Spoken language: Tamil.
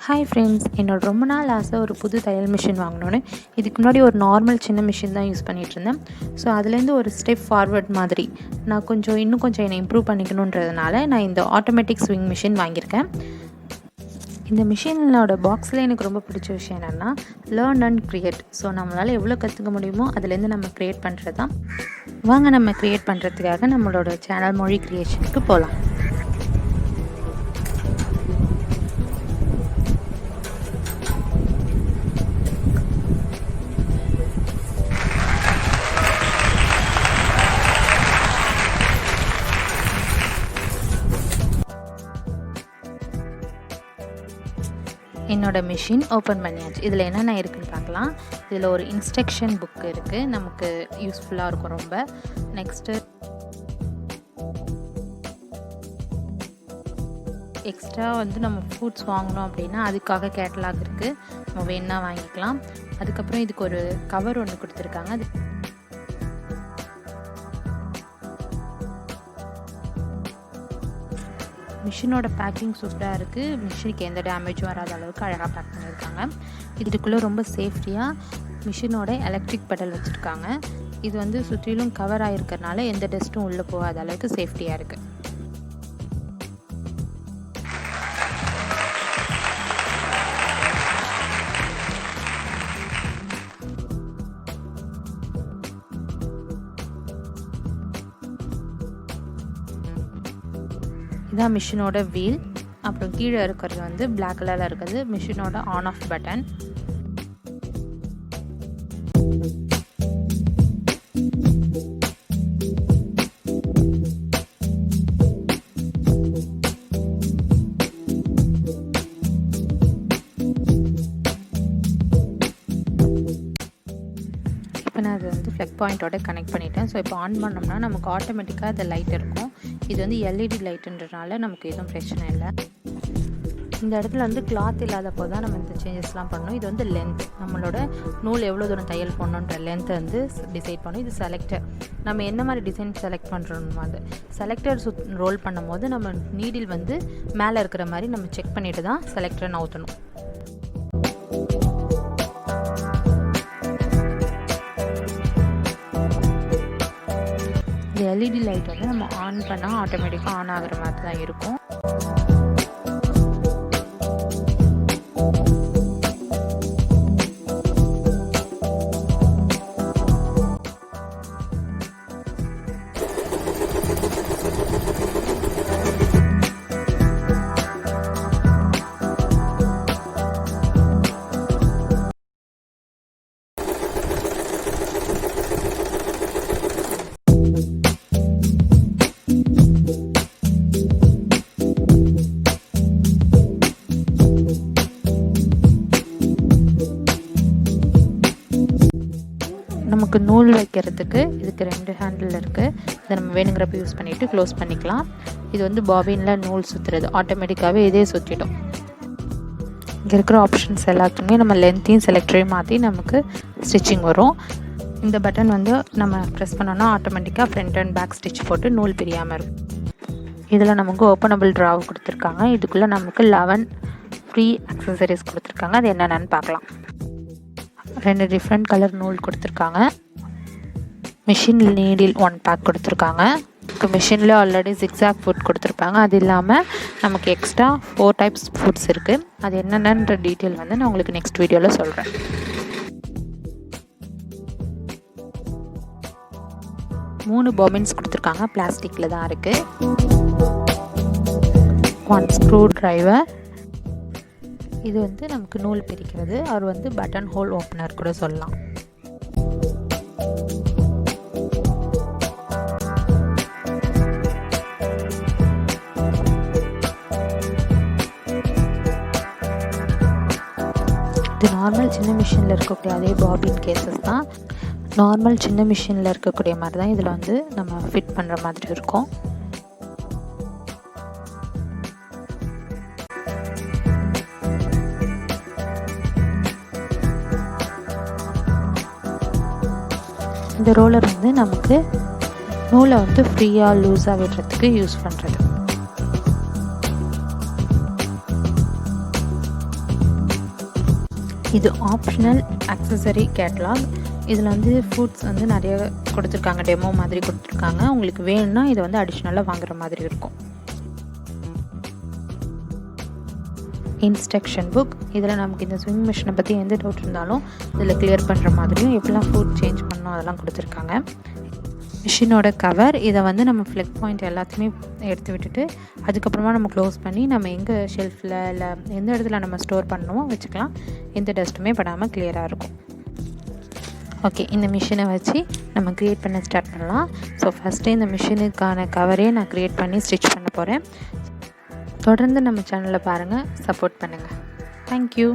ஹாய் ஃப்ரெண்ட்ஸ், என்னோட ரொம்ப நாள் ஆசை ஒரு புது தையல் மிஷின் வாங்கினோன்னு. இதுக்கு முன்னாடி ஒரு நார்மல் சின்ன மிஷின் தான் யூஸ் பண்ணிகிட்ருந்தேன். ஸோ அதுலேருந்து ஒரு ஸ்டெப் ஃபார்வர்ட் மாதிரி நான் இன்னும் கொஞ்சம் என்னை இம்ப்ரூவ் பண்ணிக்கணுன்றதுனால நான் இந்த ஆட்டோமேட்டிக் ஸ்விங் மிஷின் வாங்கியிருக்கேன். இந்த மிஷினோட பாக்ஸில் எனக்கு ரொம்ப பிடிச்ச விஷயம் என்னென்னா லேர்ன் அண்ட் க்ரியேட். ஸோ நம்மளால் எவ்வளோ கற்றுக்க முடியுமோ அதுலேருந்து நம்ம க்ரியேட் பண்ணுறது தான். வாங்க நம்ம க்ரியேட் பண்ணுறதுக்காக நம்மளோட சேனல் மொழி க்ரியேஷனுக்கு போகலாம். என்னோடய மிஷின் ஓப்பன் பண்ணியாச்சு. இதில் என்னென்ன இருக்குதுன்னு பார்க்கலாம். இதில் ஒரு இன்ஸ்ட்ரக்ஷன் புக் இருக்குது, நமக்கு யூஸ்ஃபுல்லாக இருக்கும் ரொம்ப. நெக்ஸ்ட்டு எக்ஸ்ட்ரா நம்ம ஃப்ரூட்ஸ் வாங்கணும் அப்படின்னா அதுக்காக கேட்டலாக் இருக்குது, நம்ம வேணா வாங்கிக்கலாம். அதுக்கப்புறம் இதுக்கு ஒரு கவர் ஒன்று கொடுத்துருக்காங்க. அது மிஷினோட பேக்கிங் சூப்பராக இருக்குது. மிஷினுக்கு எந்த டேமேஜும் வராத அளவுக்கு அழகாக பேக் பண்ணியிருக்காங்க. இதுக்குள்ளே ரொம்ப சேஃப்டியாக மிஷினோட எலக்ட்ரிக் பெடல் வச்சுருக்காங்க. இது சுற்றிலும் கவர் ஆகிருக்கிறதுனால எந்த டஸ்ட்டும் உள்ளே போகாத அளவுக்கு சேஃப்டியாக இருக்குது. இதான் மிஷினோட வீல். அப்புறம் கீழே இருக்கிறது பிளாக் கலரில் இருக்கிறது மிஷினோட ஆன் ஆஃப் பட்டன். இப்போ நான் அது ஃப்ளக் பாயிண்ட்டோட கனெக்ட் பண்ணிட்டேன். ஸோ இப்போ ஆன் பண்ணோம்னா நமக்கு ஆட்டோமேட்டிக்காக அந்த லைட் இருக்கும். இது எல்இடி லைட்டுன்றதுனால நமக்கு எதுவும் பிரச்சனை இல்லை. இந்த இடத்துல கிளாத் இல்லாதப்போ தான் நம்ம இந்த சேஞ்சஸ்லாம் பண்ணணும். இது லென்த், நம்மளோட நூல் எவ்வளோ தூரம் தையல் பண்ணணுன்ற லென்த்தை டிசைட் பண்ணணும். இது செலக்டர், நம்ம என்ன மாதிரி டிசைன் செலக்ட் பண்ணுறோமோ அது செலக்டர் ரோல் பண்ணும் போது நம்ம நீடில் மேலே இருக்கிற மாதிரி நம்ம செக் பண்ணிட்டு தான் செலக்டரை நவுத்தணும். எல்இடி லைட் நம்ம ஆன் பண்ணால் ஆட்டோமேட்டிக்காக ஆன் ஆகிற மாதிரி தான் இருக்கும். நமக்கு நூல் வைக்கிறதுக்கு இதுக்கு 2 ஹேண்டில் இருக்குது. இதை நம்ம வேணுங்கிறப்ப யூஸ் பண்ணிவிட்டு க்ளோஸ் பண்ணிக்கலாம். இது பாபினில் நூல் சுற்றுறது, ஆட்டோமேட்டிக்காகவே இதே சுற்றிடும். இங்கே இருக்கிற ஆப்ஷன்ஸ் எல்லாத்துக்குமே நம்ம லென்த்தையும் செலக்டரையும் மாற்றி நமக்கு ஸ்டிச்சிங் வரும். இந்த பட்டன் நம்ம ப்ரெஸ் பண்ணோன்னா ஆட்டோமேட்டிக்காக ஃப்ரண்ட் அண்ட் பேக் ஸ்டிச் போட்டு நூல் பிரியாமல் இருக்கும். இதில் நமக்கு ஓப்பனபிள் ட்ராவ் கொடுத்துருக்காங்க. இதுக்குள்ளே நமக்கு 11 ஃப்ரீ அக்சசரிஸ் கொடுத்துருக்காங்க. அது என்னென்னு பார்க்கலாம். 2 டிஃப்ரெண்ட் கலர் நூல் கொடுத்துருக்காங்க. மிஷின் நீடில் 1 பேக் கொடுத்துருக்காங்க. மிஷினில் ஆல்ரெடி ஜிக்ஸாக் ஃபுட் கொடுத்துருப்பாங்க. அது இல்லாமல் நமக்கு எக்ஸ்ட்ரா 4 டைப்ஸ் ஃபுட்ஸ் இருக்குது. அது என்னென்னன்ற டீட்டெயில் நான் உங்களுக்கு நெக்ஸ்ட் வீடியோவில் சொல்கிறேன். மூணு பாபின்ஸ் கொடுத்துருக்காங்க, பிளாஸ்டிக்கில் தான் இருக்குது. 1 ஸ்க்ரூ டிரைவர். இது நமக்கு நூல் பிரிக்கிறது. அவர் பட்டன் ஹோல் ஓப்பனர் கூட சொல்லலாம். இது நார்மல் சின்ன மிஷினில் இருக்கக்கூடிய அதே பாபின் கேசஸ் தான். நார்மல் சின்ன மிஷினில் இருக்கக்கூடிய மாதிரி தான் இதில் நம்ம ஃபிட் பண்ணுற மாதிரி இருக்கும். இந்த ரோலர் நமக்கு நூலை ஃப்ரீயாக லூஸாக விடுறதுக்கு யூஸ் பண்ணுறது. இது ஆப்ஷனல் அக்சசரி கேட்லாக். இதில் வந்து ஃபுட்ஸ் வந்து நிறைய கொடுத்துருக்காங்க, டெமோ மாதிரி கொடுத்துருக்காங்க. உங்களுக்கு வேணும்னா இதை வந்து அடிஷ்னலாக வாங்குற மாதிரி இருக்கும். Instruction book. இதில் நமக்கு இந்த ஸ்விங் மிஷினை பற்றி எந்த டவுட் இருந்தாலும் இதில் கிளியர் பண்ணுற மாதிரியும் எப்படிலாம் ஃபுட் சேஞ்ச் பண்ணணும் அதெல்லாம் கொடுத்துருக்காங்க. மிஷினோட கவர். இதை வந்து நம்ம ஃப்ளெக் பாயிண்ட் எல்லாத்தையுமே எடுத்து விட்டுட்டு அதுக்கப்புறமா நம்ம க்ளோஸ் பண்ணி நம்ம எங்கே ஷெல்ஃபில் இல்லை எந்த இடத்துல நம்ம ஸ்டோர் பண்ணணுமோ வச்சுக்கலாம். எந்த டஸ்ட்டுமே படாமல் கிளியராக இருக்கும். ஓகே, இந்த மிஷினை வச்சு நம்ம க்ரியேட் பண்ண ஸ்டார்ட் பண்ணலாம். ஸோ ஃபஸ்ட்டு இந்த மிஷினுக்கான கவரே நான் க்ரியேட் பண்ணி ஸ்டிச் பண்ண போகிறேன். தொடர்ந்து நம்ம சேனலை பாருங்கள், சப்போர்ட் பண்ணுங்கள். தேங்க்யூ.